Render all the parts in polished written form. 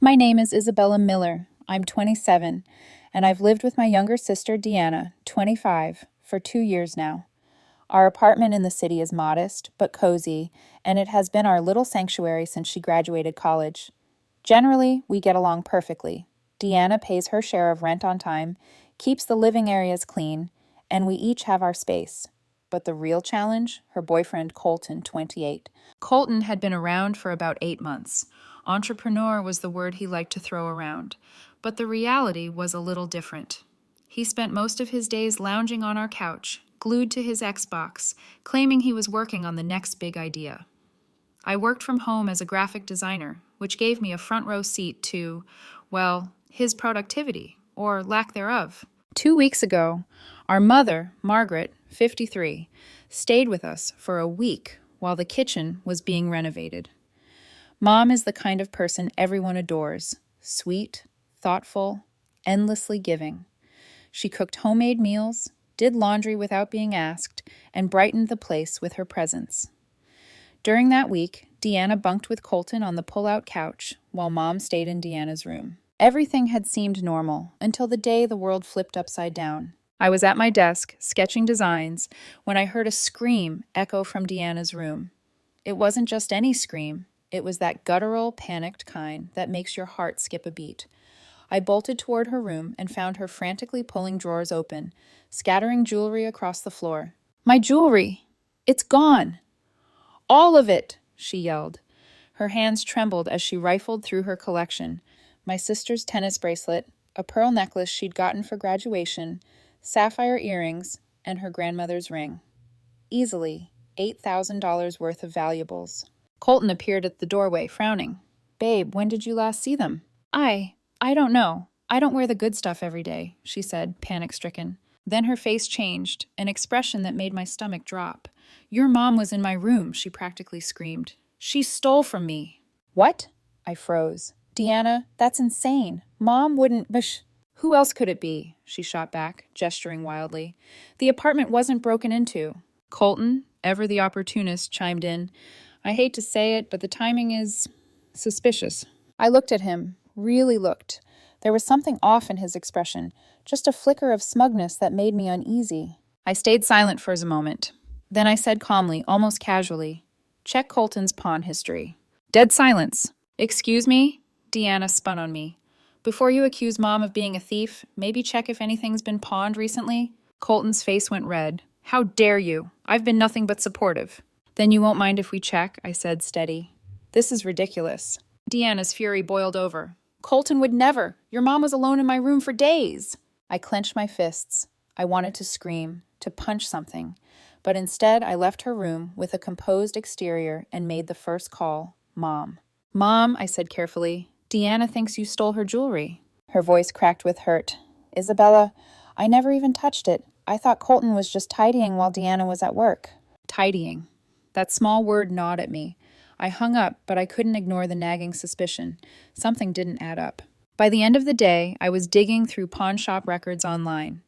My name is Isabella Miller. I'm 27, and I've lived with my younger sister, Deanna, 25, for 2 years now. Our apartment in the city is modest, but cozy, and it has been our little sanctuary since she graduated college. Generally, we get along perfectly. Deanna pays her share of rent on time, keeps the living areas clean, and we each have our space. But the real challenge? Her boyfriend, Colton, 28. Colton had been around for about 8 months. Entrepreneur was the word he liked to throw around, but the reality was a little different. He spent most of his days lounging on our couch, glued to his Xbox, claiming he was working on the next big idea. I worked from home as a graphic designer, which gave me a front row seat to, well, his productivity, or lack thereof. 2 weeks ago, our mother, Margaret, 53, stayed with us for a week while the kitchen was being renovated. Mom is the kind of person everyone adores, sweet, thoughtful, endlessly giving. She cooked homemade meals, did laundry without being asked, and brightened the place with her presence. During that week, Deanna bunked with Colton on the pull-out couch while Mom stayed in Deanna's room. Everything had seemed normal until the day the world flipped upside down. I was at my desk, sketching designs, when I heard a scream echo from Deanna's room. It wasn't just any scream. It was that guttural, panicked kind that makes your heart skip a beat. I bolted toward her room and found her frantically pulling drawers open, scattering jewelry across the floor. "My jewelry! It's gone! All of it!" she yelled. Her hands trembled as she rifled through her collection. My sister's tennis bracelet, a pearl necklace she'd gotten for graduation, sapphire earrings, and her grandmother's ring. Easily $8,000 worth of valuables. Colton appeared at the doorway, frowning. "Babe, when did you last see them?" I don't know. I don't wear the good stuff every day," she said, panic-stricken. Then her face changed, an expression that made my stomach drop. "Your mom was in my room," she practically screamed. "She stole from me." "What?" I froze. "Deanna, that's insane. Mom wouldn't Who else could it be?" she shot back, gesturing wildly. "The apartment wasn't broken into." Colton, ever the opportunist, chimed in. "I hate to say it, but the timing is suspicious." I looked at him, really looked. There was something off in his expression, just a flicker of smugness that made me uneasy. I stayed silent for a moment. Then I said calmly, almost casually, "Check Colton's pawn history." Dead silence. "Excuse me?" Deanna spun on me. "Before you accuse Mom of being a thief, maybe check if anything's been pawned recently?" Colton's face went red. "How dare you? I've been nothing but supportive." "Then you won't mind if we check," I said, steady. "This is ridiculous." Deanna's fury boiled over. "Colton would never. Your mom was alone in my room for days." I clenched my fists. I wanted to scream, to punch something. But instead, I left her room with a composed exterior and made the first call, Mom. "Mom," I said carefully, "Deanna thinks you stole her jewelry." Her voice cracked with hurt. "Isabella, I never even touched it. I thought Colton was just tidying while Deanna was at work." Tidying. That small word gnawed at me. I hung up, but I couldn't ignore the nagging suspicion. Something didn't add up. By the end of the day, I was digging through pawn shop records online.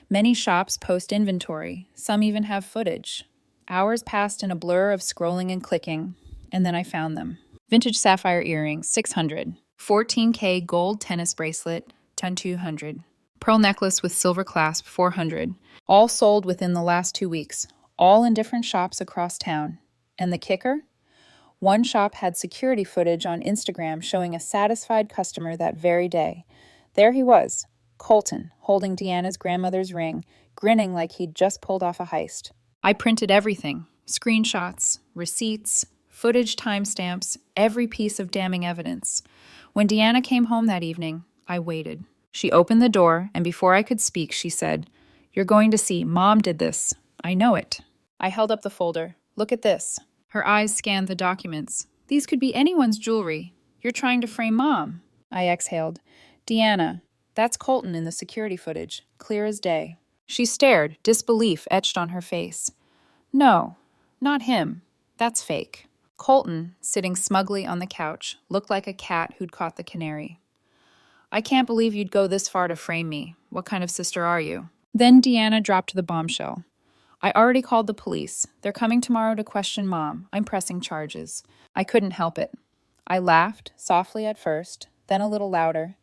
Many shops post inventory. Some even have footage. Hours passed in a blur of scrolling and clicking, and then I found them. Vintage sapphire earrings, $600. 14K gold tennis bracelet, $200. Pearl necklace with silver clasp, $400. All sold within the last 2 weeks. All in different shops across town. And the kicker? One shop had security footage on Instagram showing a satisfied customer that very day. There he was, Colton, holding Deanna's grandmother's ring, grinning like he'd just pulled off a heist. I printed everything, screenshots, receipts, footage timestamps, every piece of damning evidence. When Deanna came home that evening, I waited. She opened the door, and before I could speak, she said, "You're going to see, Mom did this. I know it." I held up the folder. "Look at this." Her eyes scanned the documents. "These could be anyone's jewelry. You're trying to frame Mom." I exhaled. "Deanna, that's Colton in the security footage, clear as day." She stared, disbelief etched on her face. "No, not him. That's fake." Colton, sitting smugly on the couch, looked like a cat who'd caught the canary. "I can't believe you'd go this far to frame me. What kind of sister are you?" Then Deanna dropped the bombshell. "I already called the police. They're coming tomorrow to question Mom. I'm pressing charges." I couldn't help it. I laughed, softly at first, Then a little louder.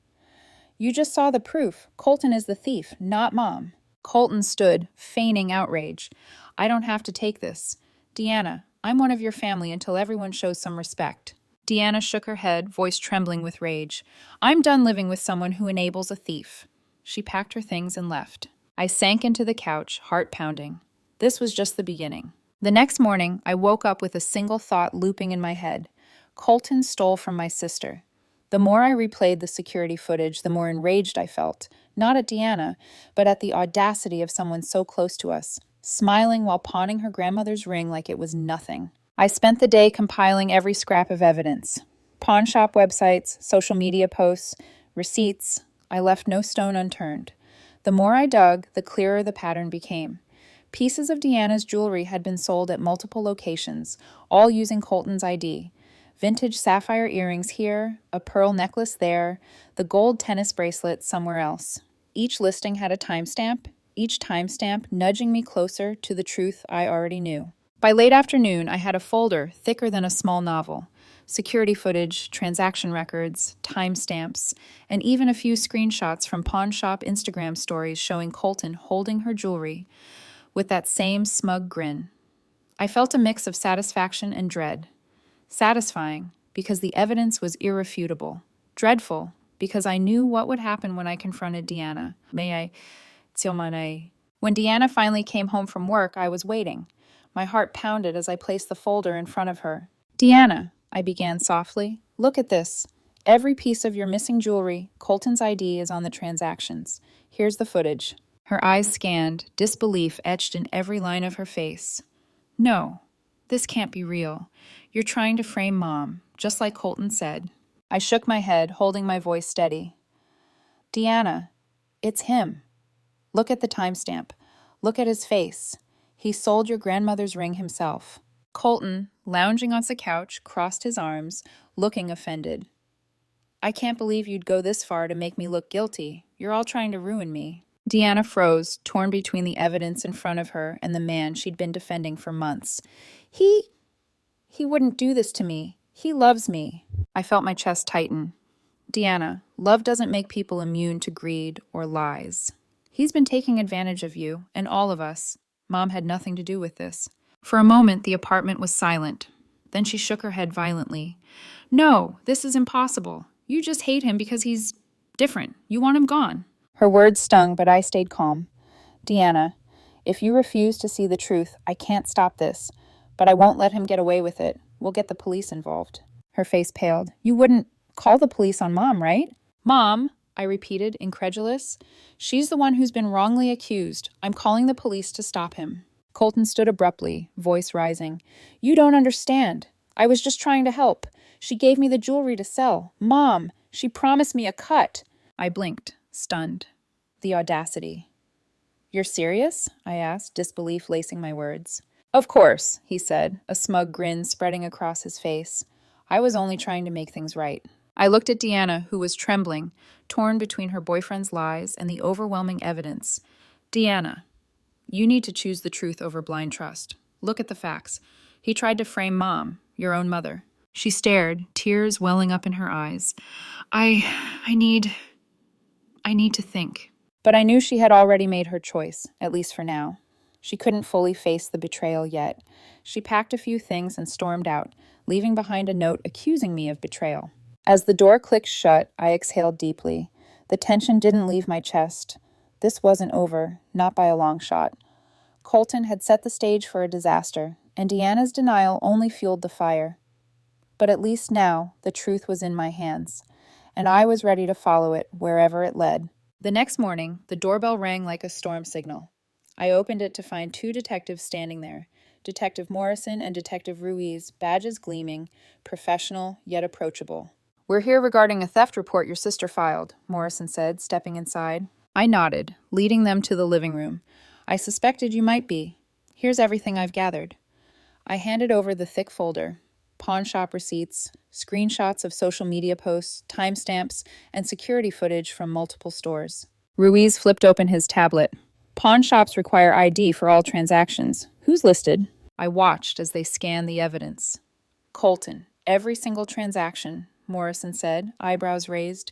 You just saw the proof. Colton is the thief, not Mom. Colton stood, feigning outrage. I don't have to take this. Deanna, I'm one of your family until everyone shows some respect. Deanna shook her head, voice trembling with rage. I'm done living with someone who enables a thief. She packed her things and left. I sank into the couch, heart pounding. This was just the beginning. The next morning, I woke up with a single thought looping in my head. Colton stole from my sister. The more I replayed the security footage, the more enraged I felt. Not at Deanna, but at the audacity of someone so close to us, smiling while pawning her grandmother's ring like it was nothing. I spent the day compiling every scrap of evidence. Pawn shop websites, social media posts, receipts. I left no stone unturned. The more I dug, the clearer the pattern became. Pieces of Deanna's jewelry had been sold at multiple locations, all using Colton's ID. Vintage sapphire earrings here, a pearl necklace there, the gold tennis bracelet somewhere else. Each listing had a timestamp, each timestamp nudging me closer to the truth I already knew. By late afternoon, I had a folder thicker than a small novel. Security footage, transaction records, timestamps, and even a few screenshots from pawn shop Instagram stories showing Colton holding her jewelry with that same smug grin. I felt a mix of satisfaction and dread. Satisfying, because the evidence was irrefutable. Dreadful, because I knew what would happen when I confronted Deanna. When Deanna finally came home from work, I was waiting. My heart pounded as I placed the folder in front of her. Deanna, I began softly, look at this. Every piece of your missing jewelry, Colton's ID is on the transactions. Here's the footage. Her eyes scanned, disbelief etched in every line of her face. No, this can't be real. You're trying to frame Mom, just like Colton said. I shook my head, holding my voice steady. Deanna, it's him. Look at the timestamp. Look at his face. He sold your grandmother's ring himself. Colton, lounging on the couch, crossed his arms, looking offended. I can't believe you'd go this far to make me look guilty. You're all trying to ruin me. Deanna froze, torn between the evidence in front of her and the man she'd been defending for months. He wouldn't do this to me. He loves me. I felt my chest tighten. Deanna, love doesn't make people immune to greed or lies. He's been taking advantage of you, and all of us. Mom had nothing to do with this. For a moment, the apartment was silent. Then she shook her head violently. No, this is impossible. You just hate him because he's different. You want him gone. Her words stung, but I stayed calm. Deanna, if you refuse to see the truth, I can't stop this. But I won't let him get away with it. We'll get the police involved. Her face paled. You wouldn't call the police on Mom, right? Mom, I repeated, incredulous. She's the one who's been wrongly accused. I'm calling the police to stop him. Colton stood abruptly, voice rising. You don't understand. I was just trying to help. She gave me the jewelry to sell. Mom, she promised me a cut. I blinked, stunned. The audacity. You're serious? I asked, disbelief lacing my words. Of course, he said, a smug grin spreading across his face. I was only trying to make things right. I looked at Deanna, who was trembling, torn between her boyfriend's lies and the overwhelming evidence. Deanna, you need to choose the truth over blind trust. Look at the facts. He tried to frame Mom, your own mother. She stared, tears welling up in her eyes. I need to think. But I knew she had already made her choice, at least for now. She couldn't fully face the betrayal yet. She packed a few things and stormed out, leaving behind a note accusing me of betrayal. As the door clicked shut, I exhaled deeply. The tension didn't leave my chest. This wasn't over, not by a long shot. Colton had set the stage for a disaster, and Deanna's denial only fueled the fire. But at least now, the truth was in my hands, and I was ready to follow it wherever it led. The next morning, the doorbell rang like a storm signal. I opened it to find two detectives standing there, Detective Morrison and Detective Ruiz, badges gleaming, professional yet approachable. We're here regarding a theft report your sister filed, Morrison said, stepping inside. I nodded, leading them to the living room. I suspected you might be. Here's everything I've gathered. I handed over the thick folder. Pawn shop receipts, screenshots of social media posts, timestamps, and security footage from multiple stores. Ruiz flipped open his tablet. Pawn shops require ID for all transactions. Who's listed? I watched as they scanned the evidence. Colton, every single transaction, Morrison said, eyebrows raised.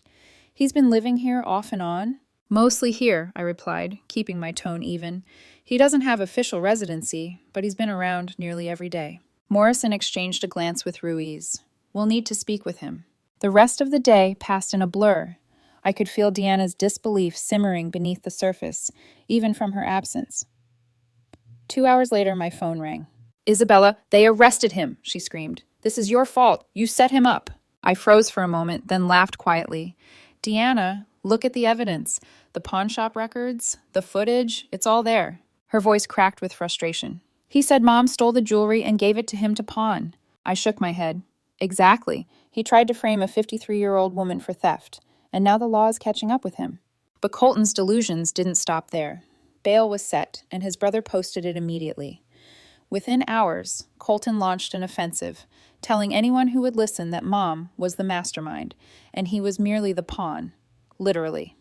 He's been living here off and on? Mostly here, I replied, keeping my tone even. He doesn't have official residency, but he's been around nearly every day. Morrison exchanged a glance with Ruiz. We'll need to speak with him. The rest of the day passed in a blur. I could feel Deanna's disbelief simmering beneath the surface, even from her absence. 2 hours later, my phone rang. Isabella, they arrested him, she screamed. This is your fault. You set him up. I froze for a moment, then laughed quietly. Deanna, look at the evidence. The pawn shop records, the footage, it's all there. Her voice cracked with frustration. He said Mom stole the jewelry and gave it to him to pawn. I shook my head. Exactly. He tried to frame a 53-year-old woman for theft, and now the law is catching up with him. But Colton's delusions didn't stop there. Bail was set, and his brother posted it immediately. Within hours, Colton launched an offensive, telling anyone who would listen that Mom was the mastermind, and he was merely the pawn, literally.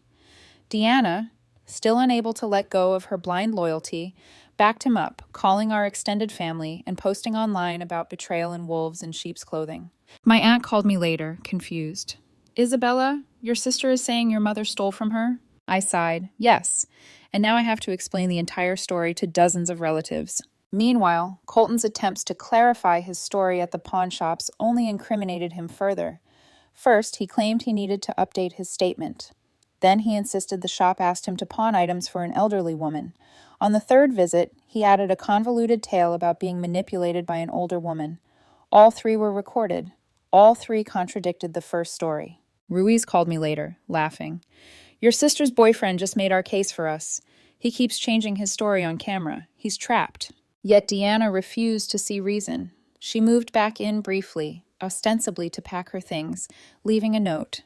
Deanna, still unable to let go of her blind loyalty, backed him up, calling our extended family and posting online about betrayal in wolves in sheep's clothing. My aunt called me later, confused. Isabella, your sister is saying your mother stole from her? I sighed, yes, and now I have to explain the entire story to dozens of relatives. Meanwhile, Colton's attempts to clarify his story at the pawn shops only incriminated him further. First, he claimed he needed to update his statement. Then he insisted the shop asked him to pawn items for an elderly woman. On the third visit, he added a convoluted tale about being manipulated by an older woman. All three were recorded. All three contradicted the first story. Ruiz called me later, laughing. Your sister's boyfriend just made our case for us. He keeps changing his story on camera. He's trapped. Yet Deanna refused to see reason. She moved back in briefly, ostensibly to pack her things, leaving a note.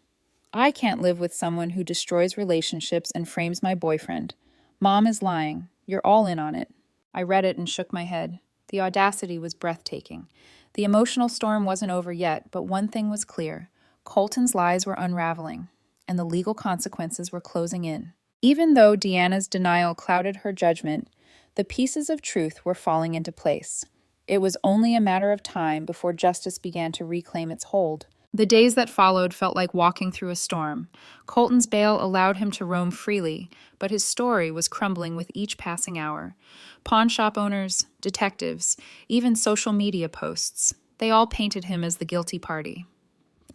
I can't live with someone who destroys relationships and frames my boyfriend. Mom is lying. You're all in on it. I read it and shook my head. The audacity was breathtaking. The emotional storm wasn't over yet, but one thing was clear. Colton's lies were unraveling, and the legal consequences were closing in. Even though Deanna's denial clouded her judgment, the pieces of truth were falling into place. It was only a matter of time before justice began to reclaim its hold. The days that followed felt like walking through a storm. Colton's bail allowed him to roam freely, but his story was crumbling with each passing hour. Pawn shop owners, detectives, even social media posts, they all painted him as the guilty party.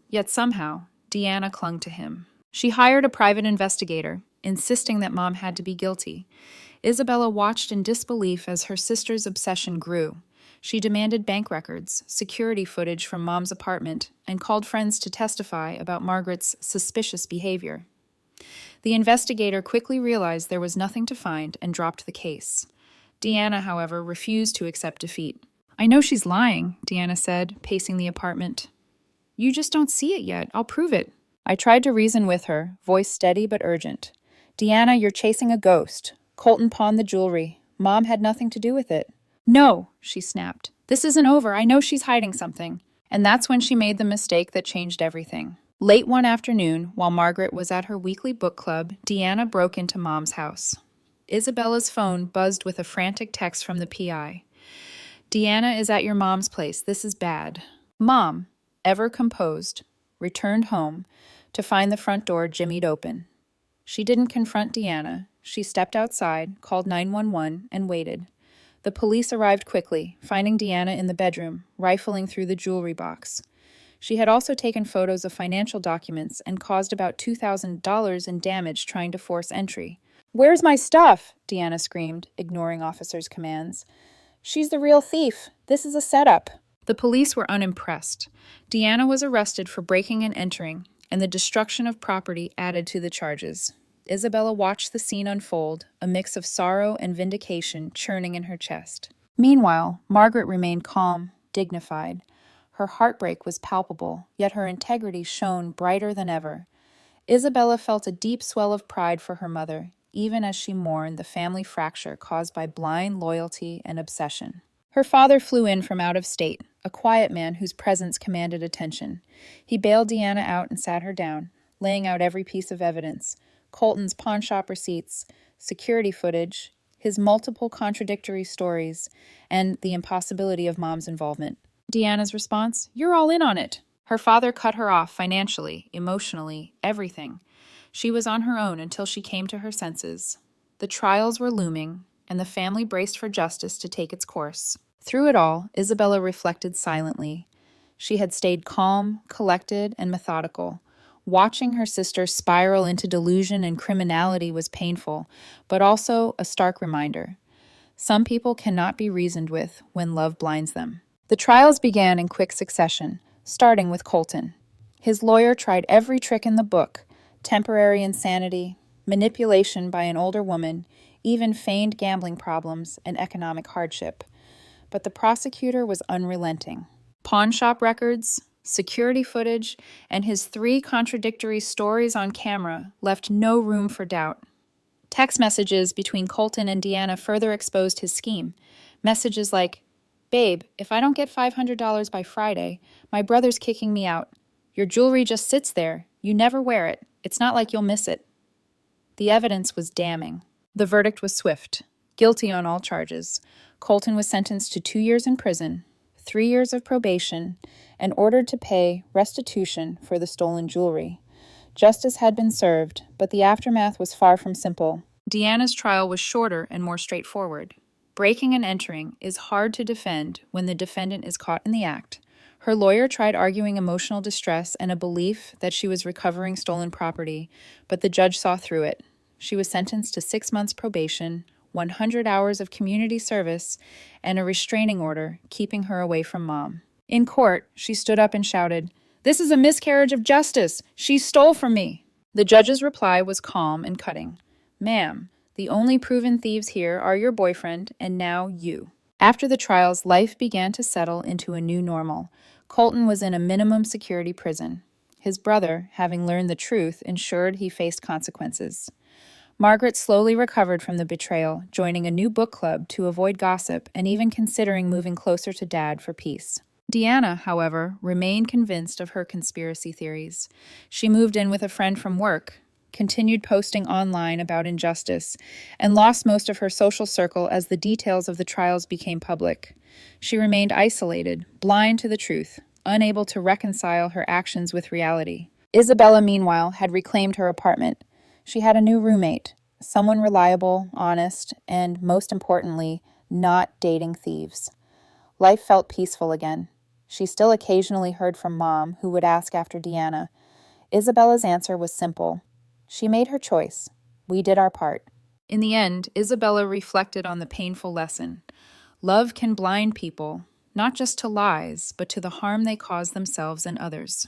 Yet somehow, Deanna clung to him. She hired a private investigator, insisting that Mom had to be guilty. Isabella watched in disbelief as her sister's obsession grew. She demanded bank records, security footage from Mom's apartment, and called friends to testify about Margaret's suspicious behavior. The investigator quickly realized there was nothing to find and dropped the case. Deanna, however, refused to accept defeat. I know she's lying, Deanna said, pacing the apartment. You just don't see it yet. I'll prove it. I tried to reason with her, voice steady but urgent. Deanna, you're chasing a ghost. Colton pawned the jewelry. Mom had nothing to do with it. No, she snapped. This isn't over. I know she's hiding something. And that's when she made the mistake that changed everything. Late one afternoon, while Margaret was at her weekly book club, Deanna broke into Mom's house. Isabella's phone buzzed with a frantic text from the PI. Deanna is at your mom's place. This is bad. Mom, ever composed, returned home to find the front door jimmied open. She didn't confront Deanna. She stepped outside, called 911, and waited. The police arrived quickly, finding Deanna in the bedroom, rifling through the jewelry box. She had also taken photos of financial documents and caused about $2,000 in damage trying to force entry. Where's my stuff? Deanna screamed, ignoring officers' commands. She's the real thief. This is a setup. The police were unimpressed. Deanna was arrested for breaking and entering, and the destruction of property added to the charges. Isabella watched the scene unfold, a mix of sorrow and vindication churning in her chest. Meanwhile, Margaret remained calm, dignified. Her heartbreak was palpable, yet her integrity shone brighter than ever. Isabella felt a deep swell of pride for her mother, even as she mourned the family fracture caused by blind loyalty and obsession. Her father flew in from out of state, a quiet man whose presence commanded attention. He bailed Deanna out and sat her down, laying out every piece of evidence. Colton's pawn shop receipts, security footage, his multiple contradictory stories, and the impossibility of Mom's involvement. Deanna's response, "You're all in on it." Her father cut her off financially, emotionally, everything. She was on her own until she came to her senses. The trials were looming, and the family braced for justice to take its course. Through it all, Isabella reflected silently. She had stayed calm, collected, and methodical. Watching her sister spiral into delusion and criminality was painful, but also a stark reminder. Some people cannot be reasoned with when love blinds them. The trials began in quick succession, starting with Colton. His lawyer tried every trick in the book: temporary insanity, manipulation by an older woman, even feigned gambling problems and economic hardship. But the prosecutor was unrelenting. Pawnshop records, security footage, and his 3 contradictory stories on camera left no room for doubt. Text messages between Colton and Deanna further exposed his scheme. Messages like, "Babe, if I don't get $500 by Friday, my brother's kicking me out. Your jewelry just sits there. You never wear it. It's not like you'll miss it." The evidence was damning. The verdict was swift. Guilty on all charges. Colton was sentenced to 2 years in prison, 3 years of probation, and ordered to pay restitution for the stolen jewelry. Justice had been served, but the aftermath was far from simple. Deanna's trial was shorter and more straightforward. Breaking and entering is hard to defend when the defendant is caught in the act. Her lawyer tried arguing emotional distress and a belief that she was recovering stolen property, but the judge saw through it. She was sentenced to 6 months probation, 100 hours of community service, and a restraining order keeping her away from Mom. In court, she stood up and shouted, "This is a miscarriage of justice! She stole from me!" The judge's reply was calm and cutting. "Ma'am, the only proven thieves here are your boyfriend and now you." After the trials, life began to settle into a new normal. Colton was in a minimum security prison. His brother, having learned the truth, ensured he faced consequences. Margaret slowly recovered from the betrayal, joining a new book club to avoid gossip and even considering moving closer to Dad for peace. Deanna, however, remained convinced of her conspiracy theories. She moved in with a friend from work, continued posting online about injustice, and lost most of her social circle as the details of the trials became public. She remained isolated, blind to the truth, unable to reconcile her actions with reality. Isabella, meanwhile, had reclaimed her apartment. She had a new roommate, someone reliable, honest, and, most importantly, not dating thieves. Life felt peaceful again. She still occasionally heard from Mom, who would ask after Deanna. Isabella's answer was simple. She made her choice. We did our part. In the end, Isabella reflected on the painful lesson. Love can blind people, not just to lies, but to the harm they cause themselves and others.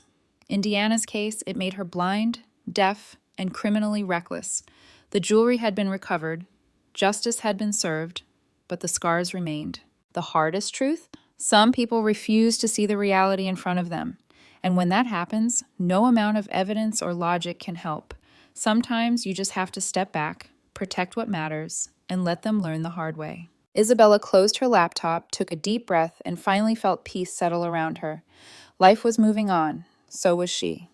In Deanna's case, it made her blind, deaf, and criminally reckless. The jewelry had been recovered, justice had been served, but the scars remained. The hardest truth? Some people refuse to see the reality in front of them. And when that happens, no amount of evidence or logic can help. Sometimes you just have to step back, protect what matters, and let them learn the hard way. Isabella closed her laptop, took a deep breath, and finally felt peace settle around her. Life was moving on. So was she.